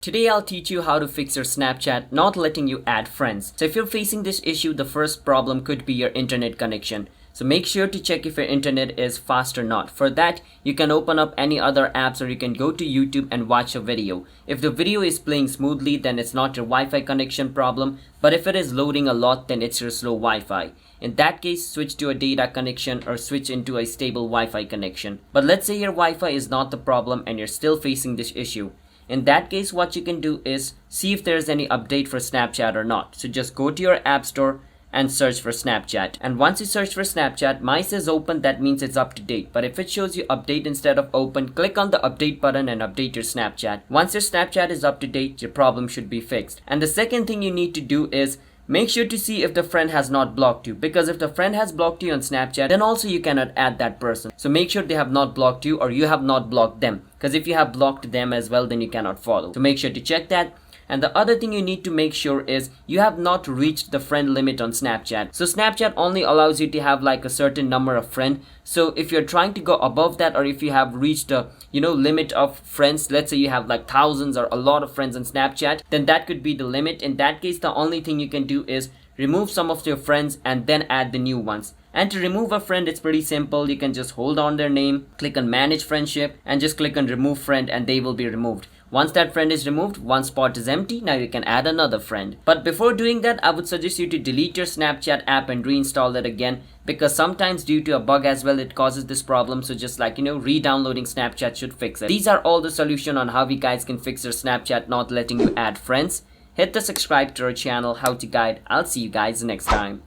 Today I'll teach you how to fix your Snapchat not letting you add friends. So if you're facing this issue, the first problem could be your internet connection. So make sure to check if your internet is fast or not. For that, you can open up any other apps or you can go to YouTube and watch a video. If the video is playing smoothly, then it's not your Wi-Fi connection problem. But if it is loading a lot, then it's your slow Wi-Fi. In that case, switch to a data connection or switch into a stable Wi-Fi connection. But let's say your Wi-Fi is not the problem and you're still facing this issue. In that case, what you can do is see if there's any update for Snapchat or not. So just go to your app store and search for Snapchat. And once you search for Snapchat, my says open, that means it's up to date. But if it shows you update instead of open, click on the update button and update your Snapchat. Once your Snapchat is up to date, your problem should be fixed. And the second thing you need to do is make sure to see if the friend has not blocked you, because if the friend has blocked you on Snapchat, then also you cannot add that person. So make sure they have not blocked you or you have not blocked them, because if you have blocked them as well, then you cannot follow. So make sure to check that. And the other thing you need to make sure is you have not reached the friend limit on Snapchat. So Snapchat only allows you to have like a certain number of friends. So if you're trying to go above that, or if you have reached a limit of friends, let's say you have like thousands or a lot of friends on Snapchat, then that could be the limit. In that case, the only thing you can do is remove some of your friends and then add the new ones. And to remove a friend, it's pretty simple. You can just hold on their name, click on manage friendship, and just click on remove friend, and they will be removed. Once that friend is removed, one spot is empty. Now you can add another friend. But before doing that, I would suggest you to delete your Snapchat app and reinstall it again, because sometimes due to a bug as well, it causes this problem. So just re-downloading Snapchat should fix it. These are all the solution on how you guys can fix your Snapchat not letting you add friends. Hit the subscribe to our channel, how to guide. I'll see you guys next time.